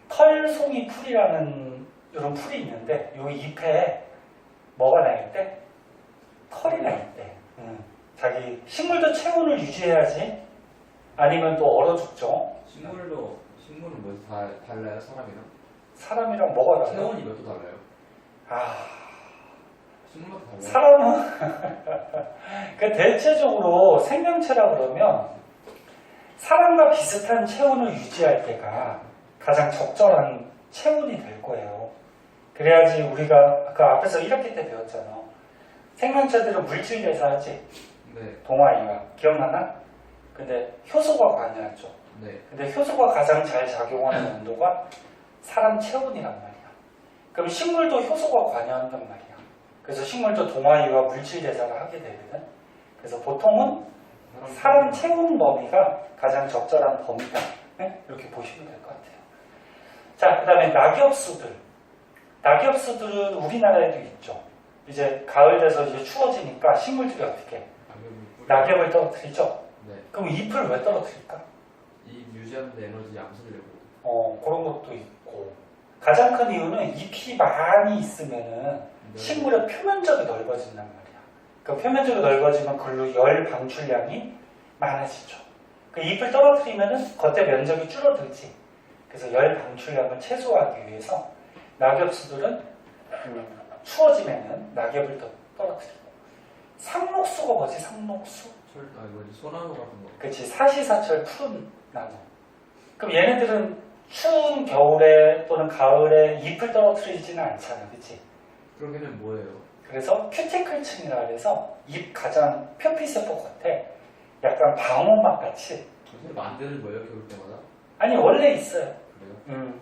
털송이 풀이라는 이런 풀이 있는데 이 잎에 뭐가 나 있대? 털이 나 있대. 자기 식물도 체온을 유지해야지. 아니면 또 얼어 죽죠. 식물은 뭐 달라요 사람이랑? 사람이랑 뭐가 달라? 체온이 몇 도 달라요? 식물마다 달라요. 사람은 그 대체적으로 생명체라 그러면 사람과 비슷한 체온을 유지할 때가 가장 적절한 체온이 될 거예요. 그래야지 우리가 그 앞에서 1학기 때 배웠잖아. 생명체들은 물질 대사하지. 네. 동아이와 기억나나? 근데 효소가 관여하죠. 네. 근데 효소가 가장 잘 작용하는 온도가 사람 체온이란 말이야. 그럼 식물도 효소가 관여한단 말이야. 그래서 식물도 동아이와 물질 대사를 하게 되거든. 그래서 보통은 사람 체온 범위가 가장 적절한 범위다. 네? 이렇게 보시면 될 것 같아요. 자, 그 다음에 낙엽수들. 낙엽수들은 우리나라에도 있죠. 이제 가을 돼서 이제 추워지니까 식물들이 어떻게 해? 낙엽을 떨어뜨리죠? 네. 그럼 잎을 왜 떨어뜨릴까? 이 유지하는 데 에너지 암수려고. 그런 것도 있고. 가장 큰 이유는 잎이 많이 있으면은 식물의 표면적이 넓어진단 말이야. 그 표면적이 넓어지면 글로 열 방출량이 많아지죠. 그 잎을 떨어뜨리면은 겉에 면적이 줄어들지. 그래서 열 방출량을 최소화하기 위해서 낙엽수들은 추워지면은 낙엽을 떨어뜨리고. 상록수가 뭐지? 상록수? 소나무 같은 거. 그치, 사시사철 푸른 나무. 그럼 얘네들은 추운 겨울에 또는 가을에 잎을 떨어뜨리지는 않잖아, 그치? 그런 게는 뭐예요? 그래서 큐티클층이라 해서 잎 가장 표피세포 겉에 약간 방어막 같이. 새로 만드는 거예요, 겨울 때마다? 아니, 원래 있어요. 그래요?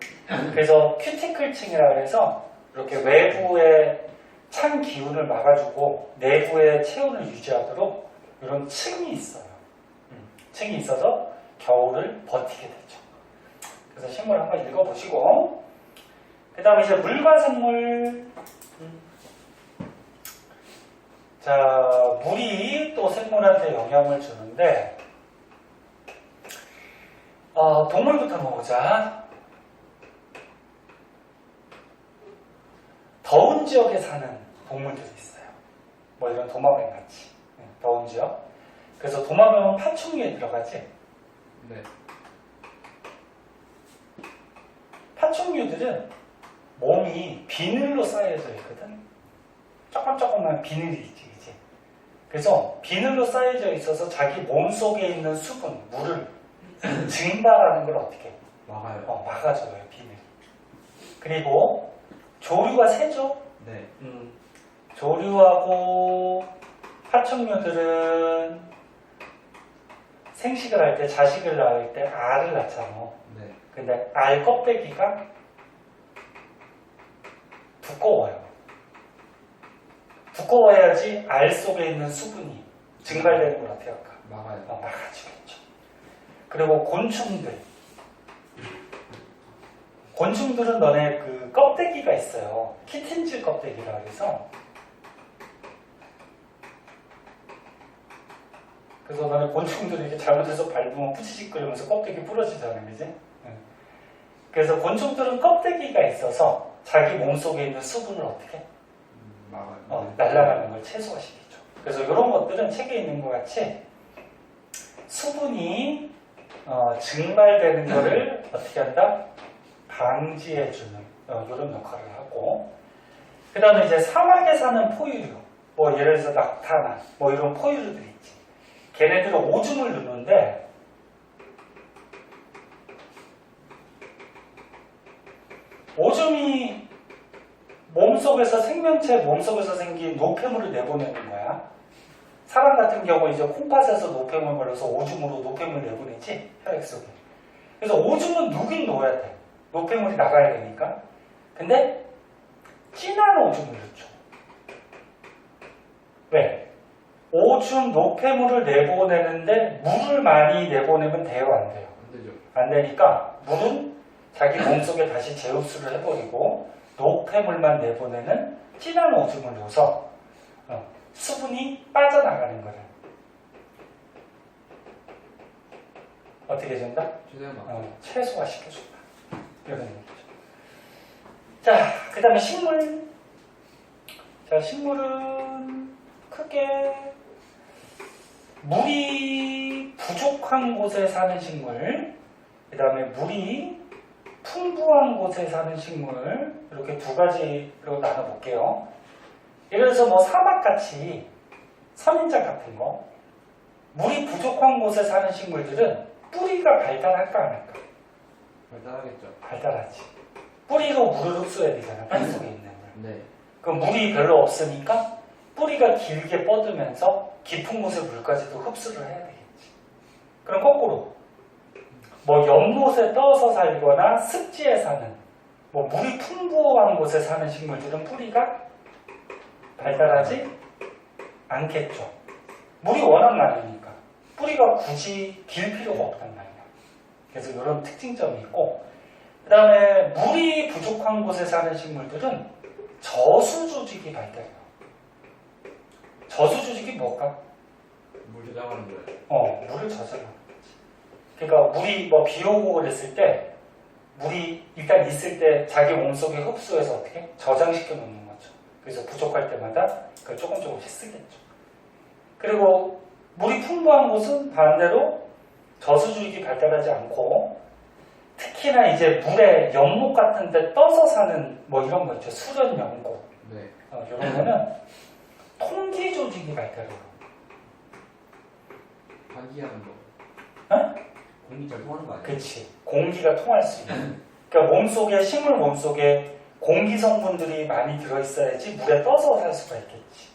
그래서 큐티클층이라 해서 이렇게 외부의 찬 기운을 막아주고 내부의 체온을 유지하도록 이런 층이 있어요. 층이 있어서 겨울을 버티게 되죠. 그래서 식물 한번 읽어보시고, 그 다음에 이제 물과 생물. 자, 물이 또 생물한테 영향을 주는데, 동물부터 보자. 더운 지역에 사는 동물들이 있어요. 뭐 이런 도마뱀 같이. 더운 지역. 그래서 도마뱀은 파충류에 들어가지. 네. 파충류들은 몸이 비늘로 쌓여져 있거든. 조금만 비늘이 있지, 그치? 그래서 비늘로 쌓여져 있어서 자기 몸 속에 있는 수분, 물을 증발하는 걸 어떻게 해? 막아요. 막아줘요, 비늘이. 그리고 조류가 세죠? 네. 조류하고 파충류들은 생식을 할 때, 자식을 낳을 때 알을 낳잖아. 네. 근데 알 껍데기가 두꺼워요. 두꺼워야지 알 속에 있는 수분이 증발되는 걸 어떻게 할까? 막아요. 막아주겠죠. 그리고 곤충들. 곤충들은 너네 그 껍데기가 있어요. 키틴질 껍데기라 그래서. 그래서 너네 곤충들이 이렇게 잘못해서 밟으면 푸지직거리면서 껍데기 부러지잖아, 그지? 그래서 곤충들은 껍데기가 있어서 자기 몸속에 있는 수분을 어떻게? 막아요. 날아가는 걸 최소화시키죠. 그래서 이런 것들은 책에 있는 것 같이 수분이 증발되는 것을 어떻게 한다? 방지해주는 이런 역할을 하고, 그 다음에 이제 사막에 사는 포유류, 뭐 예를 들어서 낙타나 뭐 이런 포유류들이 있지. 걔네들은 오줌을 누는데 오줌이 몸속에서 생명체 몸속에서 생긴 노폐물을 내보내는 거야. 사람 같은 경우 이제 콩팥에서 노폐물 걸려서 오줌으로 노폐물 내보내지, 혈액 속에. 그래서 오줌은 누긴 놓아야 돼. 노폐물이 나가야 되니까. 근데 진한 오줌을 넣죠. 왜? 오줌 노폐물을 내보내는데 물을 많이 내보내면 돼요, 안 돼요? 안 되죠. 안 되니까 물은 자기 몸속에 다시 재흡수를 해버리고 노폐물만 내보내는 진한 오줌을 넣어서 수분이 빠져나가는 거를 어떻게 해준다? 최소화시켜준다. 이런 얘기죠. 자, 그 다음에 식물. 자, 식물은 크게 물이 부족한 곳에 사는 식물, 그 다음에 물이 풍부한 곳에 사는 식물, 이렇게 두 가지로 나눠볼게요. 예를 들어서 뭐 사막같이 선인장 같은 거, 물이 부족한 곳에 사는 식물들은 뿌리가 발달할까 안 할까? 발달하겠죠. 발달하지. 뿌리로 물을 흡수해야 되잖아, 땅 속에 있는 물. 네. 그럼 물이 별로 없으니까 뿌리가 길게 뻗으면서 깊은 곳의 물까지도 흡수를 해야 되겠지. 그럼 거꾸로 뭐 연못에 떠서 살거나 습지에 사는, 뭐 물이 풍부한 곳에 사는 식물들은 뿌리가 발달하지 않겠죠. 물이 워낙 많으니까 뿌리가 굳이 길 필요가 없단 말이야. 그래서 이런 특징점이 있고, 그 다음에 물이 부족한 곳에 사는 식물들은 저수 조직이 발달해요. 저수 조직이 뭘까? 물 저장하는 거예요. 물을 저장하는 거지. 그러니까 물이 뭐 비 오고 그랬을 때 물이 일단 있을 때 자기 몸속에 흡수해서 어떻게 저장시켜 놓는 거죠. 그래서 부족할 때마다 그걸 조금씩 쓰겠죠. 그리고 물이 풍부한 곳은 반대로 저수조직이 발달하지 않고 특히나 이제 물에 연못 같은 데 떠서 사는 뭐 이런 거 있죠. 수련 연꽃. 네. 이런 거는 통기 조직이 발달해요. 환기하는 거. 어? 공기 잘 통하는 거 아니에요? 그치. 공기가 통할 수 있는. 그러니까 몸속에, 식물 몸속에 공기 성분들이 많이 들어있어야지 물에 떠서 살 수가 있겠지.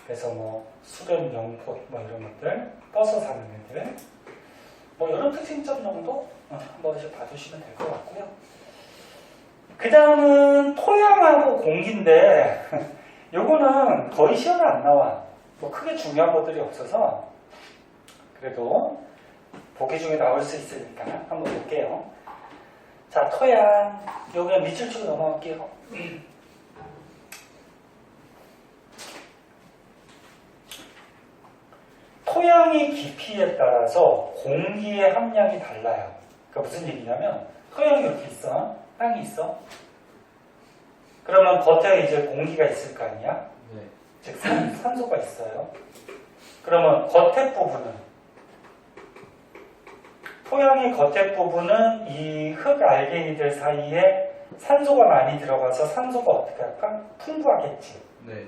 그래서 뭐 수련 연꽃 뭐 이런 것들, 떠서 사는 애들. 뭐 이런 특징점 정도 한 번씩 봐두시면 될 것 같고요. 그 다음은 토양하고 공기인데 요거는 거의 시험에 안 나와. 뭐 크게 중요한 것들이 없어서 그래도 보기 중에 나올 수 있으니까 한번 볼게요. 자, 토양. 여기 밑줄 치고 넘어갈게요. 토양의 깊이에 따라서 공기의 함량이 달라요. 그러니까 무슨 얘기냐면 토양이 이렇게 있어. 땅이 있어. 그러면 겉에 이제 공기가 있을 거 아니야? 네. 즉 산소가 있어요. 그러면 겉에 부분은 토양의 겉에 부분은 이 흙 알갱이들 사이에 산소가 많이 들어가서 산소가 어떻게 할까? 풍부하겠지. 네.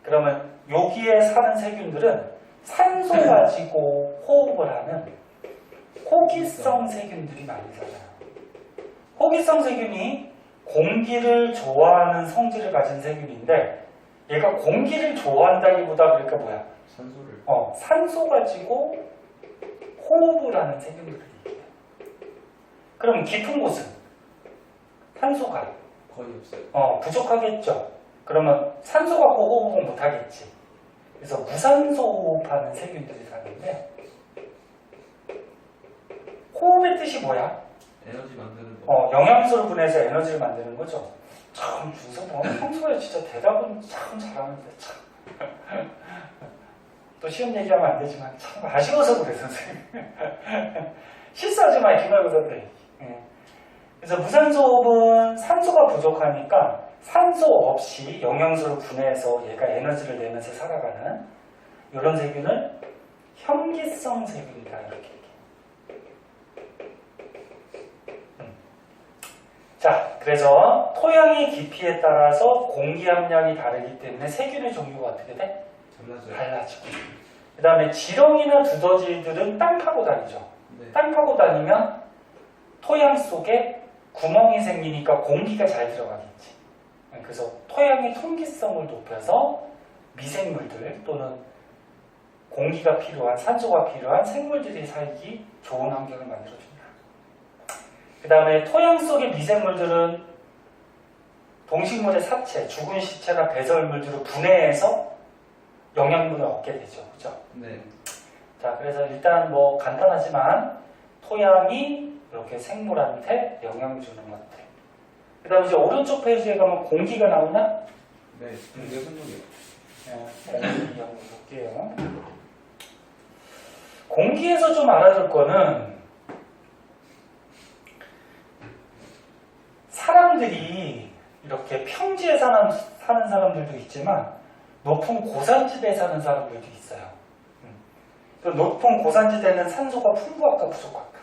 그러면 여기에 사는 세균들은 산소 가지고 호흡을 하는 호기성 세균들이 많이 살아요. 호기성 세균이 공기를 좋아하는 성질을 가진 세균인데 얘가 공기를 좋아한다기보다 그러니까 뭐야? 산소를. 산소 가지고 호흡을 하는 세균들이 있어요. 그럼 깊은 곳은 산소가 거의 없어요. 부족하겠죠. 그러면 산소 갖고 호흡은 못하겠지. 그래서 무산소 호흡하는 세균들이 사는데 호흡의 뜻이 뭐야? 에너지 만드는 거. 영양소를 분해해서 에너지를 만드는 거죠. 참 준서 평소에 진짜 대답은 참 잘하는데 참. 또 시험 얘기하면 안 되지만 참 아쉬워서 그래 선생님. 실수하지 마 기말고사 때. 그래서 무산소 호흡은 산소가 부족하니까 산소 없이 영양소를 분해해서 얘가 에너지를 내면서 살아가는 이런 세균을 현기성 세균이다 이렇게 얘기해요. 자, 그래서 토양의 깊이에 따라서 공기 함량이 다르기 때문에 세균의 종류가 어떻게 돼? 달라지고. 그 다음에 지렁이나 두더지들은 땅 파고 다니죠. 네. 땅 파고 다니면 토양 속에 구멍이 생기니까 공기가 잘 들어가겠지. 그래서 토양의 통기성을 높여서 미생물들 또는 공기가 필요한 산소가 필요한 생물들이 살기 좋은 환경을 만들어줍니다. 그 다음에 토양 속의 미생물들은 동식물의 사체, 죽은 시체나 배설물들을 분해해서 영양분을 얻게 되죠. 그죠? 네. 자, 그래서 일단 뭐 간단하지만 토양이 이렇게 생물한테 영향 주는 것들. 그 다음에 이제 오른쪽 페이지에 가면 공기가 나오나? 네. 이게 성분이요. 공기 한번 볼게요. 공기에서 좀 알아둘 거는 사람들이 이렇게 평지에 사는 사람들도 있지만 높은 고산지대에 사는 사람들도 있어요. 그 높은 고산지대는 산소가 풍부할까 부족할까?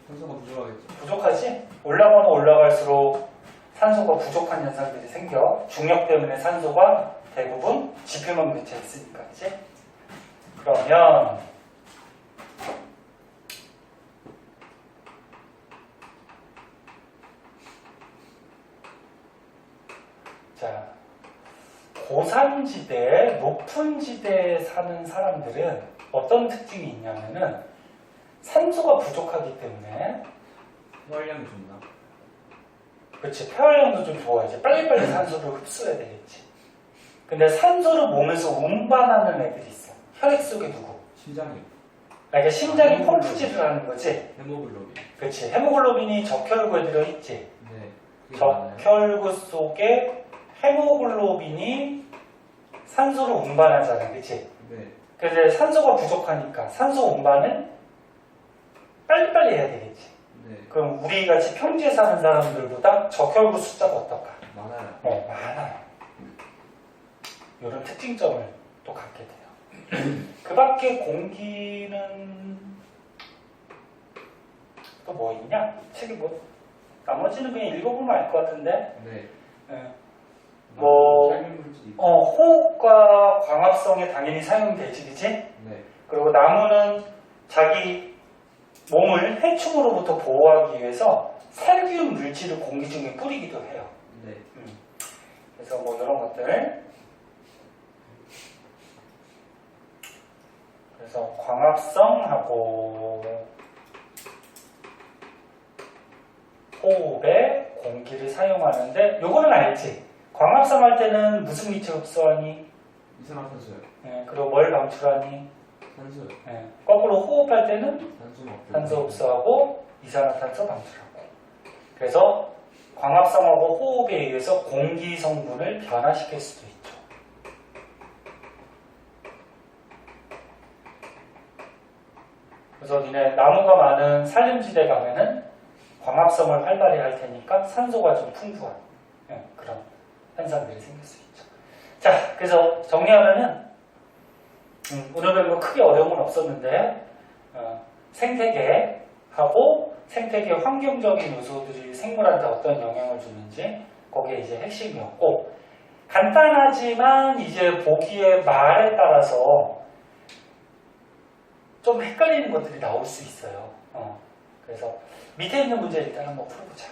산소가 부족하겠죠. 부족하지? 올라가면 올라갈수록 산소가 부족한 현상들이 생겨. 중력 때문에 산소가 대부분 지표면 밑에 있으니까, 그치? 그러면 자, 고산지대, 높은 지대에 사는 사람들은 어떤 특징이 있냐면은 산소가 부족하기 때문에 폐활량이 좋나? 그렇지, 폐활량도 좀 좋아야지. 빨리빨리 산소를 흡수해야 되겠지. 근데 산소를 몸에서 운반하는 애들이 있어. 혈액 속에 누구? 심장이. 그러니까 심장이 펌프질을 하는 거지. 헤모글로빈. 그렇지. 헤모글로빈이 적혈구에 들어있지. 네. 그게 많아요. 적혈구 속에 헤모글로빈이 산소를 운반하잖아, 그치? 네. 그래서 이제 산소가 부족하니까 산소 운반을 빨리빨리 해야 되겠지. 네. 그럼 우리 같이 평지에 사는 사람들보다 적혈구 숫자가 어떨까? 많아요. 많아요. 이런 특징점을 또 갖게 돼요. 그 밖에 공기는 또 뭐 있냐? 책이 뭐, 나머지는 그냥 읽어보면 알 것 같은데, 네. 뭐, 살균물질이 호흡과 광합성에 당연히 사용되지, 그치? 네. 그리고 나무는 자기 몸을 해충으로부터 보호하기 위해서 살균 물질을 공기 중에 뿌리기도 해요. 네. 그래서 뭐 이런 것들. 그래서 광합성하고 호흡에 공기를 사용하는데 요거는 알지? 광합성 할 때는 무슨 기체 흡수하니? 이산화탄소요. 그리고 뭘 방출하니? 산소요. 거꾸로 호흡할 때는 산소는 없죠. 산소 흡수하고 이산화탄소 방출하고. 그래서 광합성하고 호흡에 의해서 공기 성분을 변화시킬 수도 있죠. 그래서 니네 나무가 많은 산림지대 가면은 광합성을 활발히 할 테니까 산소가 좀 풍부한 그런 현상들이 생길 수 있죠. 자, 그래서 정리하면은 오늘은 뭐 크게 어려움은 없었는데 생태계하고 생태계 환경적인 요소들이 생물한테 어떤 영향을 주는지 거기에 이제 핵심이었고 간단하지만 이제 보기의 말에 따라서 좀 헷갈리는 것들이 나올 수 있어요. 그래서 밑에 있는 문제 일단 한번 풀어보자.